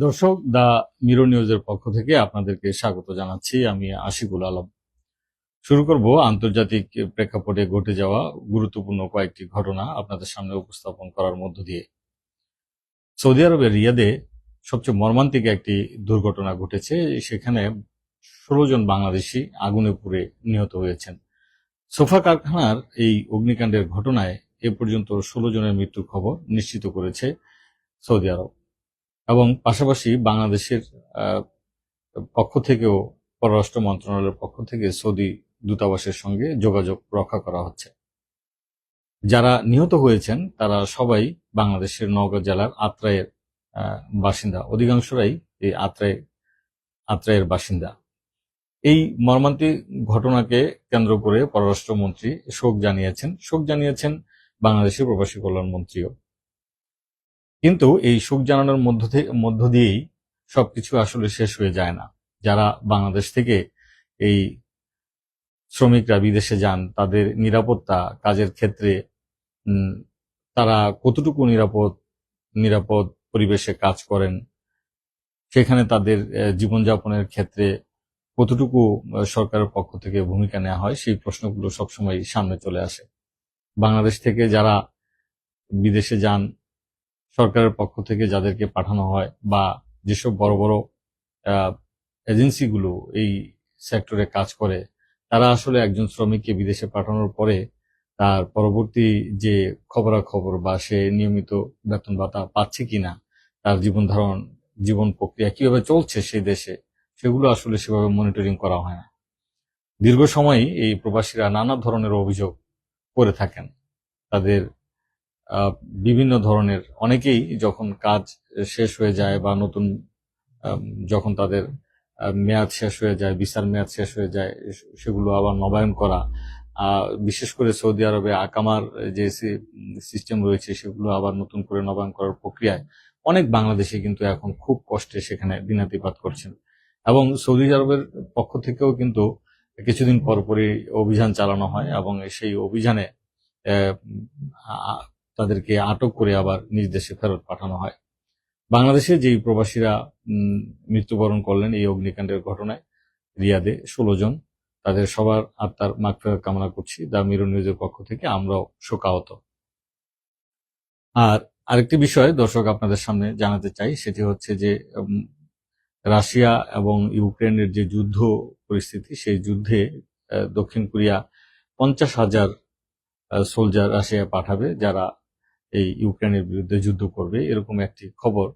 দর্শক, দা মিরর নিউজের পক্ষ থেকে আপনাদেরকে স্বাগত জানাচ্ছি। আমি আশিকুল আলম। শুরু করব আন্তর্জাতিক প্রেক্ষাপটে ঘটে যাওয়া গুরুত্বপূর্ণ কয়েকটি ঘটনা আপনাদের সামনে উপস্থাপন করার মধ্য দিয়ে। সৌদি আরবের রিয়াদে সবচেয়ে মর্মান্তিক একটি দুর্ঘটনা ঘটেছে। সেখানে 16 জন বাংলাদেশি আগুনে পুড়ে নিহত হয়েছেন। সোফা কারখানার এই অগ্নিকাণ্ডের ঘটনায় এ পর্যন্ত 16 জনের মৃত্যুর খবর নিশ্চিত করেছে সৌদি আরব, এবং পাশাপাশি বাংলাদেশের পক্ষ থেকেও, পররাষ্ট্র মন্ত্রণালয়ের পক্ষ থেকে সৌদি দূতাবাসের সঙ্গে যোগাযোগ রক্ষা করা হচ্ছে। যারা নিহত হয়েছেন তারা সবাই বাংলাদেশের নওগাঁ জেলার আত্রাইয়ের বাসিন্দা। অধিকাংশরাই এই আত্রাইয়ের বাসিন্দা। এই মর্মান্তিক ঘটনাকে কেন্দ্র করে পররাষ্ট্রমন্ত্রী শোক জানিয়েছেন বাংলাদেশের প্রবাসী কল্যাণ মন্ত্রীও। কিন্তু এই শোক জানানোর মধ্য দিয়েই সবকিছু আসলে শেষ হয়ে যায় না। যারা বাংলাদেশ থেকে এই শ্রমিকরা বিদেশে যান, তাদের নিরাপত্তা কাজের ক্ষেত্রে তারা কতটুকু নিরাপদ পরিবেশে কাজ করেন, সেখানে তাদের জীবনযাপনের ক্ষেত্রে কতটুকু সরকারের পক্ষ থেকে ভূমিকা নেওয়া হয়, সেই প্রশ্নগুলো সবসময় সামনে চলে আসে। বাংলাদেশ থেকে যারা বিদেশে যান, সরকারের পক্ষ থেকে যাদেরকে পাঠানো হয়, বা যেসব বড় বড় এজেন্সিগুলো এই সেক্টরে কাজ করে, তারা আসলে একজন শ্রমিককে বিদেশে পাঠানোর পরে তার পরবর্তী যে খবরাখবর বা সে নিয়মিত বেতন ভাতা পাচ্ছে কিনা, তার জীবন প্রক্রিয়া কিভাবে চলছে সেই দেশে, সেগুলো আসলে সেভাবে মনিটরিং করা হয় না। দীর্ঘ সময় এই প্রবাসীরা নানা ধরনের অভিযোগ করে থাকেন। তাদের বিভিন্ন ধরনের, অনেকেই যখন কাজ শেষ হয়ে যায় বা নতুন যখন তাদের মেয়াদ শেষ হয়ে যায়, ভিসার মেয়াদ শেষ হয়ে যায়, সেগুলো আবার নবায়ন করা, বিশেষ করে সৌদি আরবে আকামার যে সিস্টেম রয়েছে সেগুলো আবার নতুন করে নবায়ন করার প্রক্রিয়ায় অনেক বাংলাদেশি কিন্তু এখন খুব কষ্টে সেখানে দিনাতিপাত করছেন। এবং সৌদি আরবের পক্ষ থেকেও কিন্তু কিছুদিন পরপরই অভিযান চালানো হয়, এবং সেই অভিযানে তাদেরকে আটক করে আবার নিজ দেশে ফেরত পাঠানো হয়। বাংলাদেশে যেই প্রবাসীরা মৃত্যুবরণ করলেন এই অগ্নিকাণ্ডের ঘটনায় রিয়াদে, 16 জন, তাদের সবার আত্মার মাগফিরাত কামনা করছি। দা মিরর নিউজের পক্ষ থেকে আমরাও শোকাহত। আর আরেকটি বিষয় দর্শক আপনাদের সামনে জানাতে চাই, সেটি হচ্ছে যে রাশিয়া এবং ইউক্রেনের যে যুদ্ধ পরিস্থিতি, সেই যুদ্ধে দক্ষিণ কোরিয়া 50,000 সোলজার রাশিয়া পাঠাবে, যারা এই ইউক্রেনের বিরুদ্ধে যুদ্ধ করবে, এরকম একটি খবর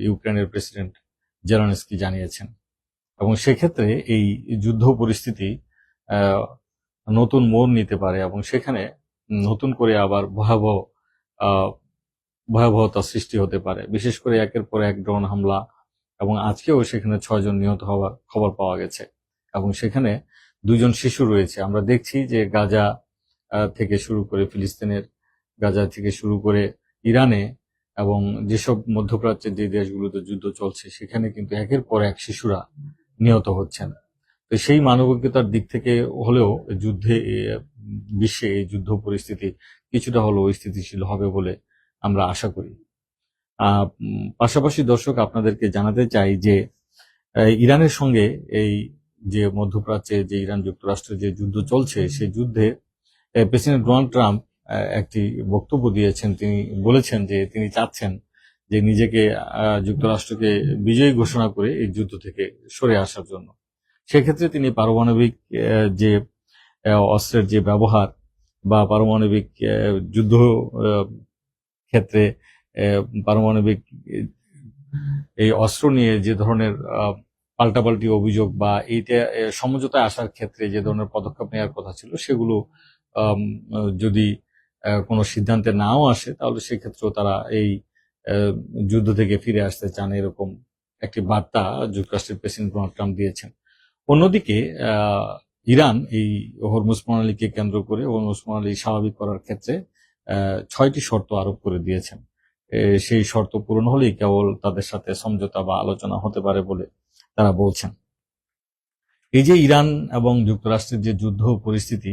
ইউক্রেনের প্রেসিডেন্ট জেলেনস্কি জানিয়েছেন। এবং সেক্ষেত্রে এই যুদ্ধ পরিস্থিতি নতুন মোড় নিতে পারে, এবং সেখানে নতুন করে আবার ভয়াবহতা সৃষ্টি হতে পারে। বিশেষ করে একের পর এক ড্রোন হামলা, এবং আজকেও সেখানে 6 জন নিহত হওয়ার খবর পাওয়া গেছে, এবং সেখানে 2 জন শিশু রয়েছে। আমরা দেখছি যে গাজা থেকে শুরু করে ফিলিস্তিনের গাজা থেকে শুরু করে ইরানে এবং যেসব মধ্যপ্রাচ্যের যে দেশগুলোতে যুদ্ধ চলছে, সেখানে কিন্তু একের পর এক শিশুরা নিহত হচ্ছেন। তো সেই মানবিকতার দিক থেকে হলেও বিশ্বে এই যুদ্ধ পরিস্থিতি কিছুটা হলেও স্থিতিশীল হবে বলে আমরা আশা করি। পাশাপাশি দর্শক, আপনাদেরকে জানাতে চাই যে ইরানের সঙ্গে এই যে মধ্যপ্রাচ্যে যে ইরান যুক্তরাষ্ট্রের যে যুদ্ধ চলছে, সেই যুদ্ধে প্রেসিডেন্ট ডোনাল্ড ট্রাম্প একটি বক্তব্য দিয়েছেন। তিনি বলেছেন যে তিনি চাচ্ছেন যে নিজেকে, যুক্তরাষ্ট্রকে বিজয়ী ঘোষণা করে এই যুদ্ধ থেকে সরে আসার জন্য। সেক্ষেত্রে তিনি পারমাণবিক যে অস্ত্রের যে ব্যবহার বা পারমাণবিক যুদ্ধ ক্ষেত্রে পারমাণবিক এই অস্ত্র নিয়ে যে ধরনের পাল্টাপাল্টি অভিযোগ বা এইটা সমঝোতায় আসার ক্ষেত্রে যে ধরনের পদক্ষেপ নেওয়ার কথা ছিল, সেগুলো যদি কোনো সিদ্ধান্তে নাও আসে, তাহলে সেক্ষেত্রেও তারা এই যুদ্ধ থেকে ফিরে আসতে চান, এরকম একটি বার্তা যুক্তরাষ্ট্রের প্রেসিডেন্ট ডোনাল্ড ট্রাম্প দিয়েছেন। অন্যদিকে ইরান এই হরমুজ প্রণালীকে কেন্দ্র করে হরমুজ প্রণালী স্বাভাবিক করার ক্ষেত্রে 6টি শর্ত আরোপ করে দিয়েছেন। সেই শর্ত পূরণ হলেই কেবল তাদের সাথে সমঝোতা বা আলোচনা হতে পারে বলে তারা বলছেন। এই যে ইরান এবং যুক্তরাষ্ট্রের যে যুদ্ধ পরিস্থিতি,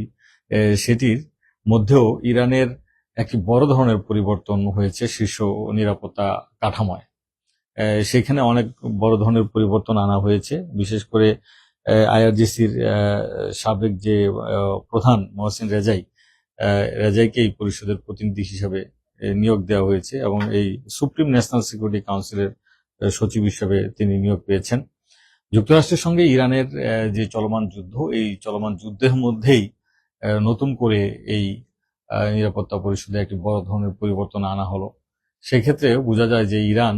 সেটির মধ্যেও ইরানের একটি বড় ধরনের পরিবর্তন হয়েছে শীর্ষ নিরাপত্তা কাঠামোয়। সেখানে অনেক বড় ধরনের পরিবর্তন আনা হয়েছে। বিশেষ করে আইআরজিসির সাবেক যে প্রধান মহসিন রেজাইকে এই পরিষদের প্রতিনিধি হিসেবে নিয়োগ দেওয়া হয়েছে এবং এই সুপ্রিম ন্যাশনাল সিকিউরিটি কাউন্সিলের সচিব হিসেবে তিনি নিয়োগ পেয়েছেন। যুক্তরাষ্ট্রের সঙ্গে ইরানের যে চলমান যুদ্ধ, এই চলমান যুদ্ধের মধ্যেই নতুন করে এই নিরাপত্তা পরিষদে একটি বড় ধরনের পরিবর্তন আনা হলো। সেক্ষেত্রে বোঝা যায় যে ইরান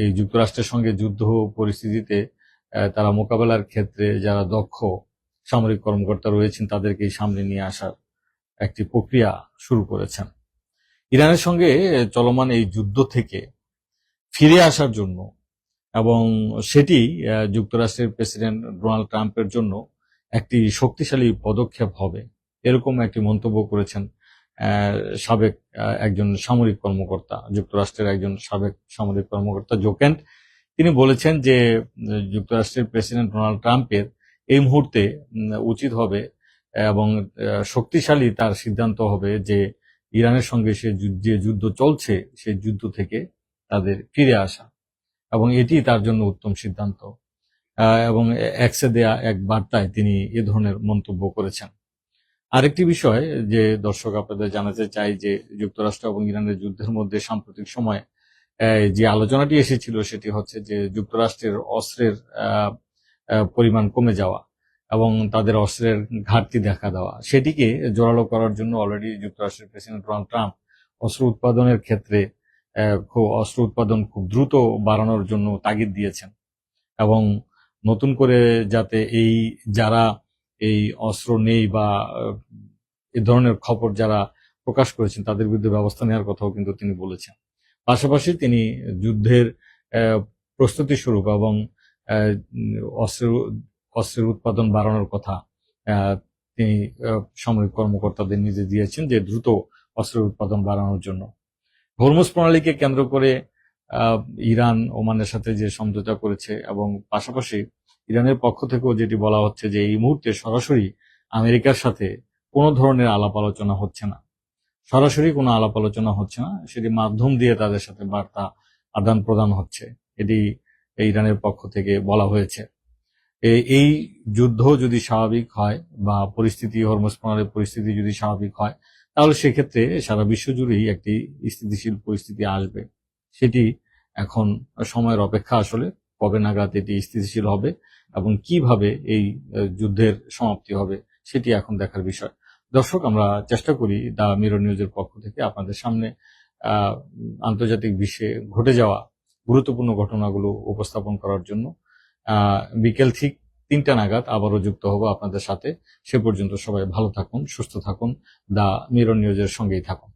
এই যুক্তরাষ্ট্রের সঙ্গে যুদ্ধ পরিস্থিতিতে তারা মোকাবেলার ক্ষেত্রে যারা দক্ষ সামরিক কর্মকর্তা রয়েছেন তাদেরকে সামনে নিয়ে আসার একটি প্রক্রিয়া শুরু করেছেন। ইরানের সঙ্গে চলমান এই যুদ্ধ থেকে ফিরে আসার জন্য এবং সেটি যুক্তরাষ্ট্রের প্রেসিডেন্ট ডোনাল্ড ট্রাম্পের জন্য একটি শক্তিশালী পদক্ষেপ হবে, এরকম একটি মন্তব্য করেছেন সাবেক একজন সামরিক কর্মকর্তা, যুক্তরাষ্ট্রের একজন সাবেক সামরিক কর্মকর্তা জো কেন্ট। তিনি বলেছেন যে যুক্তরাষ্ট্রের প্রেসিডেন্ট ডোনাল্ড ট্রাম্পের এই মুহূর্তে উচিত হবে এবং শক্তিশালী তার সিদ্ধান্ত হবে যে ইরানের সঙ্গে যে যুদ্ধ চলছে সেই যুদ্ধ থেকে তাদের ফিরে আসা, এবং এটি তার জন্য উত্তম সিদ্ধান্ত। এবং এক্সে দেয়া এক বার্তায় তিনি এ ধরনের মন্তব্য করেছেন। আরেকটি বিষয় যে দর্শক আপনাদের জানাতে চাই যে যুক্তরাষ্ট্র এবং ইরানের যুদ্ধের মধ্যে সাম্প্রতিক সময়ে যে আলোচনাটি এসেছিল সেটি হচ্ছে যে যুক্তরাষ্ট্রের অস্ত্রের পরিমাণ কমে যাওয়া এবং তাদের অস্ত্রের ঘাটতি দেখা দেওয়া, সেটিকে জোরালো করার জন্য অলরেডি যুক্তরাষ্ট্রের প্রেসিডেন্ট ডোনাল্ড ট্রাম্প অস্ত্র উৎপাদনের ক্ষেত্রে অস্ত্র উৎপাদন খুব দ্রুত বাড়ানোর জন্য তাগিদ দিয়েছেন এবং নতুন করে যাতে যারা এই অস্ত্র নেই বা এ ধরনের খবর যারা প্রকাশ করেছেন তাদের বিরুদ্ধে ব্যবস্থা নেওয়ার কথাও কিন্তু তিনি বলেছেন। পাশাপাশি তিনি যুদ্ধের প্রস্তুতি স্বরূপ এবং অস্ত্রের উৎপাদন বাড়ানোর কথা তিনি সামরিক কর্মকর্তাদের নির্দেশ দিয়েছেন যে দ্রুত অস্ত্রের উৎপাদন বাড়ানোর জন্য। হরমুজ প্রণালীকে কেন্দ্র করে ইরান ওমানের সাথে যে সমঝোতা করেছে এবং পাশাপাশি ইরানের পক্ষ থেকেও যেটি বলা হচ্ছে যে এই মুহূর্তে সরাসরি আমেরিকার সাথে কোনো ধরনের আলাপ আলোচনা হচ্ছে না, সরাসরি কোনো আলাপ আলোচনা হচ্ছে না, সেটি মাধ্যম দিয়ে তাদের সাথে বার্তা আদান প্রদান হচ্ছে, এটি ইরানের পক্ষ থেকে বলা হয়েছে। এই যুদ্ধ যদি স্বাভাবিক হয় বা পরিস্থিতি হরমুজ প্রণালীর পরিস্থিতি যদি স্বাভাবিক হয় তাহলে সেক্ষেত্রে সারা বিশ্ব জুড়েই একটি স্থিতিশীল পরিস্থিতি আসবে। সেটি এখন সময়ের অপেক্ষা, আসলে কবে নাগাদ এটি স্থিতিশীল হবে এবং কিভাবে এই যুদ্ধের সমাপ্তি হবে সেটি এখন দেখার বিষয়। দর্শক, আমরা চেষ্টা করি দ্য মিরর নিউজের পক্ষ থেকে আপনাদের সামনে আন্তর্জাতিক বিশ্বে ঘটে যাওয়া গুরুত্বপূর্ণ ঘটনাগুলো উপস্থাপন করার জন্য। বিকেল ঠিক 3টা নাগাদ আবারও যুক্ত হব আপনাদের সাথে। সে পর্যন্ত সবাই ভালো থাকুন, সুস্থ থাকুন, দ্য মিরর নিউজের সঙ্গেই থাকুন।